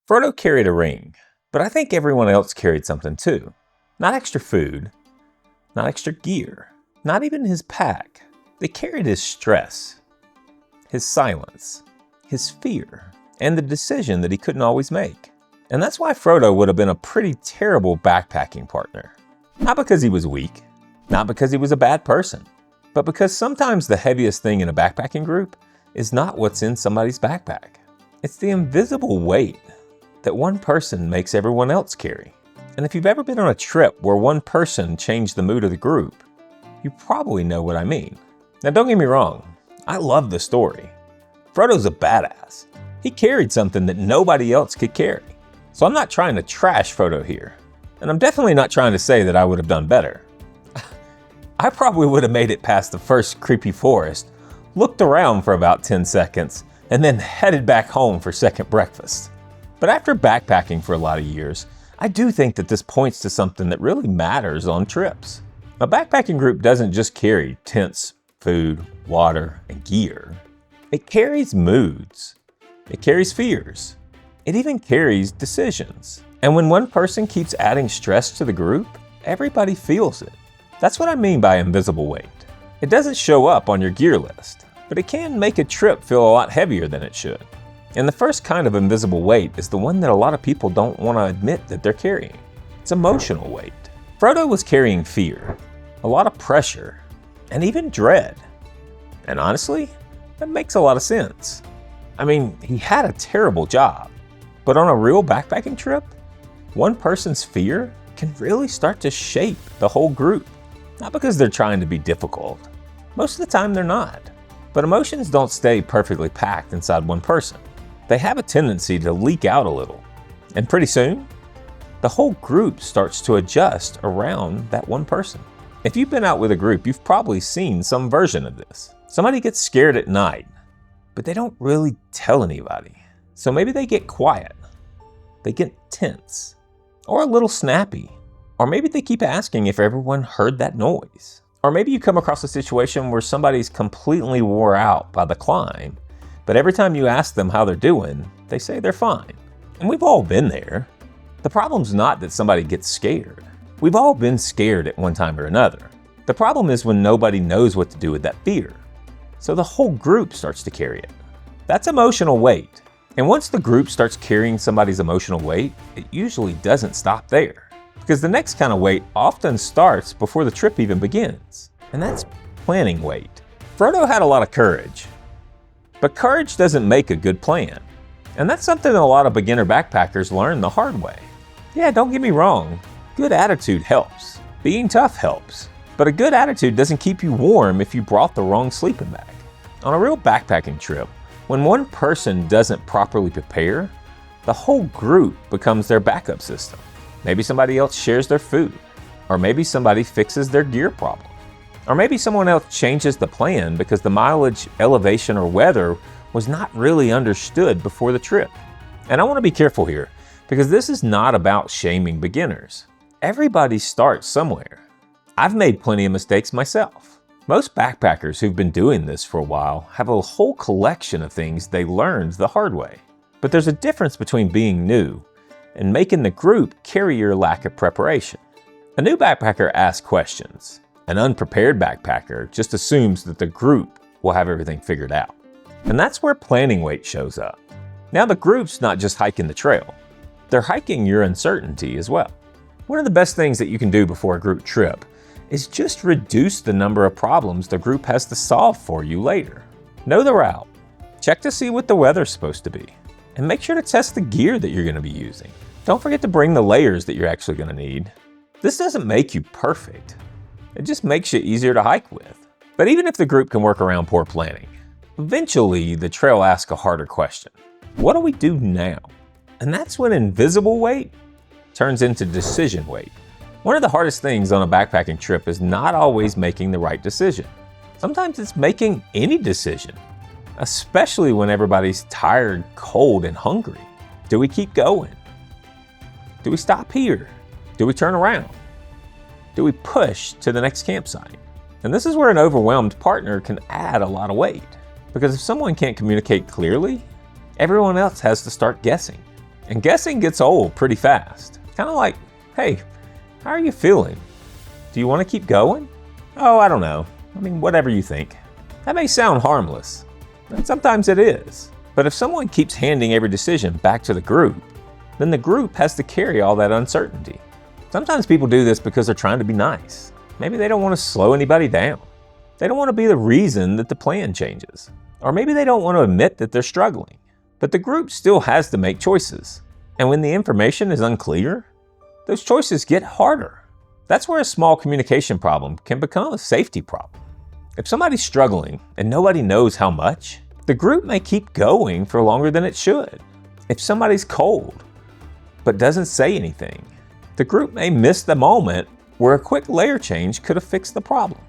Frodo carried a ring, but I think everyone else carried something too. Not extra food, not extra gear, not even his pack. They carried his stress, his silence, his fear, and the decision that he couldn't always make. And that's why Frodo would have been a pretty terrible backpacking partner. Not because he was weak, not because he was a bad person, but because sometimes the heaviest thing in a backpacking group is not what's in somebody's backpack. It's the invisible weight that one person makes everyone else carry. And if you've ever been on a trip where one person changed the mood of the group, you probably know what I mean. Now don't get me wrong, I love the story. Frodo's a badass. He carried something that nobody else could carry. So I'm not trying to trash Frodo here. And I'm definitely not trying to say that I would have done better. I probably would have made it past the first creepy forest, looked around for about 10 seconds, and then headed back home for second breakfast. But after backpacking for a lot of years, I do think that this points to something that really matters on trips. A backpacking group doesn't just carry tents, food, water, and gear. It carries moods. It carries fears. It even carries decisions. And when one person keeps adding stress to the group, everybody feels it. That's what I mean by invisible weight. It doesn't show up on your gear list, but it can make a trip feel a lot heavier than it should. And the first kind of invisible weight is the one that a lot of people don't want to admit that they're carrying. It's emotional weight. Frodo was carrying fear, a lot of pressure, and even dread. And honestly, that makes a lot of sense. I mean, he had a terrible job, but on a real backpacking trip, one person's fear can really start to shape the whole group. Not because they're trying to be difficult. Most of the time they're not. But emotions don't stay perfectly packed inside one person. They have a tendency to leak out a little. And pretty soon, the whole group starts to adjust around that one person. If you've been out with a group, you've probably seen some version of this. Somebody gets scared at night, but they don't really tell anybody. So maybe they get quiet. They get tense, or a little snappy. Or maybe they keep asking if everyone heard that noise. Or maybe you come across a situation where somebody's completely wore out by the climb, but every time you ask them how they're doing, they say they're fine. And we've all been there. The problem's not that somebody gets scared. We've all been scared at one time or another. The problem is when nobody knows what to do with that fear. So the whole group starts to carry it. That's emotional weight. And once the group starts carrying somebody's emotional weight, it usually doesn't stop there. Because the next kind of weight often starts before the trip even begins. And that's planning weight. Frodo had a lot of courage. But courage doesn't make a good plan. And that's something that a lot of beginner backpackers learn the hard way. Yeah, don't get me wrong. Good attitude helps. Being tough helps. But a good attitude doesn't keep you warm if you brought the wrong sleeping bag. On a real backpacking trip, when one person doesn't properly prepare, the whole group becomes their backup system. Maybe somebody else shares their food. Or maybe somebody fixes their gear problem. Or maybe someone else changes the plan because the mileage, elevation, or weather was not really understood before the trip. And I want to be careful here, because this is not about shaming beginners. Everybody starts somewhere. I've made plenty of mistakes myself. Most backpackers who've been doing this for a while have a whole collection of things they learned the hard way. But there's a difference between being new and making the group carry your lack of preparation. A new backpacker asks questions. An unprepared backpacker just assumes that the group will have everything figured out. And that's where planning weight shows up. Now the group's not just hiking the trail. They're hiking your uncertainty as well. One of the best things that you can do before a group trip is just reduce the number of problems the group has to solve for you later. Know the route. Check to see what the weather's supposed to be. And make sure to test the gear that you're going to be using. Don't forget to bring the layers that you're actually going to need. This doesn't make you perfect. It just makes you easier to hike with. But even if the group can work around poor planning, eventually the trail asks a harder question. What do we do now? And that's when invisible weight turns into decision weight. One of the hardest things on a backpacking trip is not always making the right decision. Sometimes it's making any decision, especially when everybody's tired, cold, and hungry. Do we keep going? Do we stop here? Do we turn around? Do we push to the next campsite? And this is where an overwhelmed partner can add a lot of weight. Because if someone can't communicate clearly, everyone else has to start guessing. And guessing gets old pretty fast. Kind of like, hey, how are you feeling? Do you want to keep going? Oh, I don't know. I mean, whatever you think. That may sound harmless, and sometimes it is. But if someone keeps handing every decision back to the group, then the group has to carry all that uncertainty. Sometimes people do this because they're trying to be nice. Maybe they don't want to slow anybody down. They don't want to be the reason that the plan changes. Or maybe they don't want to admit that they're struggling. But the group still has to make choices. And when the information is unclear, those choices get harder. That's where a small communication problem can become a safety problem. If somebody's struggling and nobody knows how much, the group may keep going for longer than it should. If somebody's cold but doesn't say anything, the group may miss the moment where a quick layer change could have fixed the problem.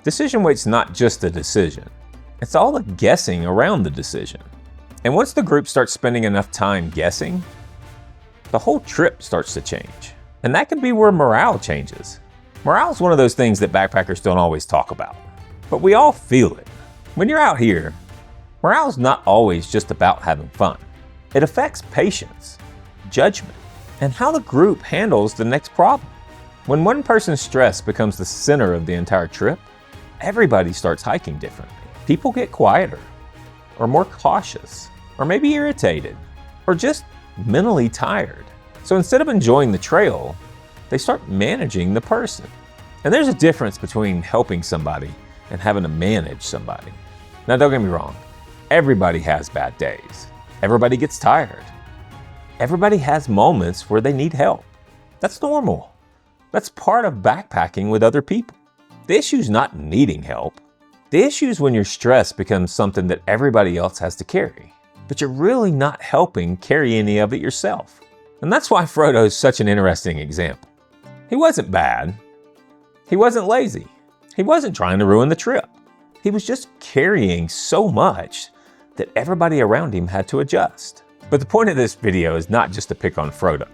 Decision weight's not just a decision. It's all the guessing around the decision. And once the group starts spending enough time guessing, the whole trip starts to change. And that can be where morale changes. Morale is one of those things that backpackers don't always talk about, but we all feel it. When you're out here, morale is not always just about having fun. It affects patience, judgment, and how the group handles the next problem. When one person's stress becomes the center of the entire trip, everybody starts hiking differently. People get quieter, or more cautious, or maybe irritated, or just mentally tired. So instead of enjoying the trail, they start managing the person. And there's a difference between helping somebody and having to manage somebody. Now don't get me wrong, everybody has bad days. Everybody gets tired. Everybody has moments where they need help. That's normal. That's part of backpacking with other people. The issue's not needing help. The issue is when your stress becomes something that everybody else has to carry, but you're really not helping carry any of it yourself. And that's why Frodo is such an interesting example. He wasn't bad. He wasn't lazy. He wasn't trying to ruin the trip. He was just carrying so much that everybody around him had to adjust. But the point of this video is not just to pick on Frodo,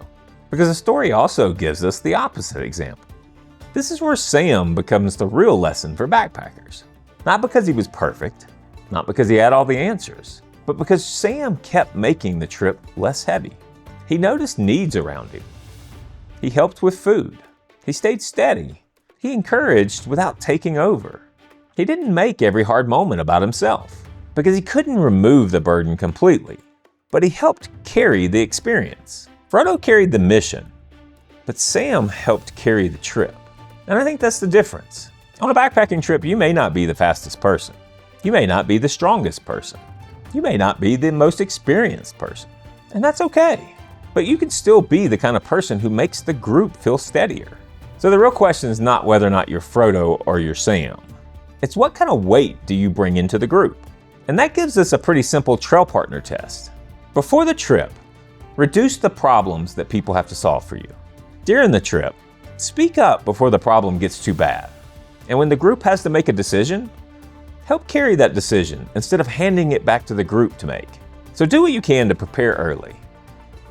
because the story also gives us the opposite example. This is where Sam becomes the real lesson for backpackers. Not because he was perfect, not because he had all the answers, but because Sam kept making the trip less heavy. He noticed needs around him. He helped with food. He stayed steady. He encouraged without taking over. He didn't make every hard moment about himself, because he couldn't remove the burden completely, but he helped carry the experience. Frodo carried the mission, but Sam helped carry the trip. And I think that's the difference. On a backpacking trip, you may not be the fastest person. You may not be the strongest person. You may not be the most experienced person. And that's okay. But you can still be the kind of person who makes the group feel steadier. So the real question is not whether or not you're Frodo or you're Sam. It's what kind of weight do you bring into the group? And that gives us a pretty simple trail partner test. Before the trip, reduce the problems that people have to solve for you. During the trip, speak up before the problem gets too bad. And when the group has to make a decision, help carry that decision instead of handing it back to the group to make. So do what you can to prepare early.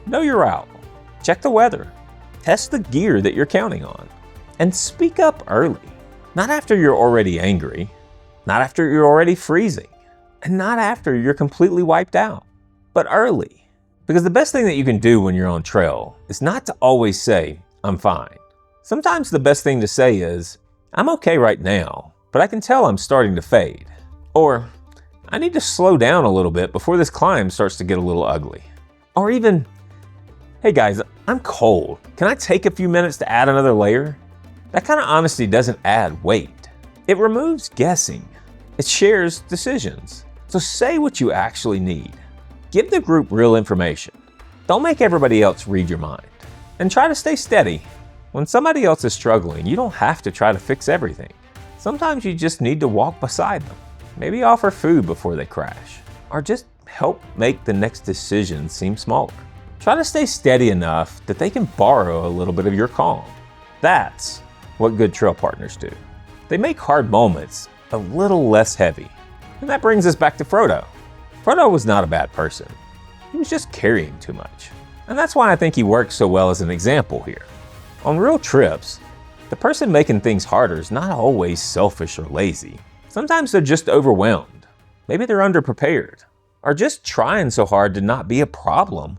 Know your route. Check the weather. Test the gear that you're counting on. And speak up early. Not after you're already angry, not after you're already freezing, and not after you're completely wiped out, but early. Because the best thing that you can do when you're on trail is not to always say, I'm fine. Sometimes the best thing to say is, I'm okay right now, but I can tell I'm starting to fade. Or, I need to slow down a little bit before this climb starts to get a little ugly. Or even, hey guys, I'm cold. Can I take a few minutes to add another layer? That kind of honesty doesn't add weight. It removes guessing. It shares decisions. So say what you actually need. Give the group real information. Don't make everybody else read your mind. And try to stay steady. When somebody else is struggling, you don't have to try to fix everything. Sometimes you just need to walk beside them. Maybe offer food before they crash. Or just help make the next decision seem smaller. Try to stay steady enough that they can borrow a little bit of your calm. That's what good trail partners do. They make hard moments a little less heavy. And that brings us back to Frodo. Frodo was not a bad person. He was just carrying too much. And that's why I think he works so well as an example here. On real trips, the person making things harder is not always selfish or lazy. Sometimes they're just overwhelmed. Maybe they're underprepared. Or just trying so hard to not be a problem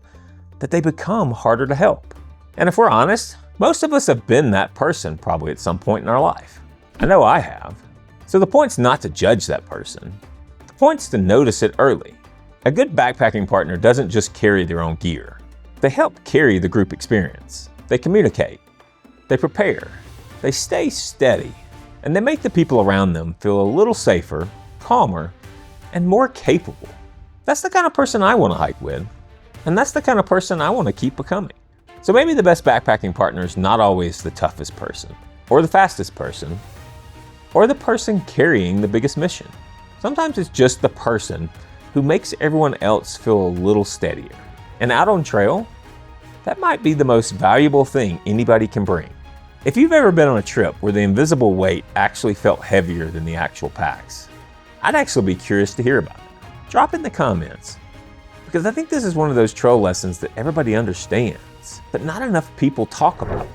that they become harder to help. And if we're honest, most of us have been that person probably at some point in our life. I know I have. So the point's not to judge that person. The point's to notice it early. A good backpacking partner doesn't just carry their own gear. They help carry the group experience. They communicate. They prepare. They stay steady. And they make the people around them feel a little safer, calmer, and more capable. That's the kind of person I want to hike with. And that's the kind of person I want to keep becoming. So maybe the best backpacking partner is not always the toughest person, or the fastest person, or the person carrying the biggest mission. Sometimes it's just the person who makes everyone else feel a little steadier. And out on trail, that might be the most valuable thing anybody can bring. If you've ever been on a trip where the invisible weight actually felt heavier than the actual packs, I'd actually be curious to hear about it. Drop in the comments, because I think this is one of those trail lessons that everybody understands, but not enough people talk about.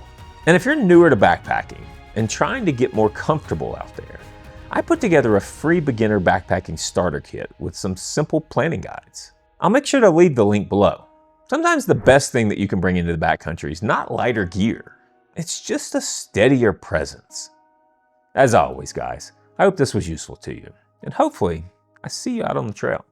And if you're newer to backpacking and trying to get more comfortable out there, I put together a free beginner backpacking starter kit with some simple planning guides. I'll make sure to leave the link below. Sometimes the best thing that you can bring into the backcountry is not lighter gear. It's just a steadier presence. As always, guys, I hope this was useful to you, and hopefully I see you out on the trail.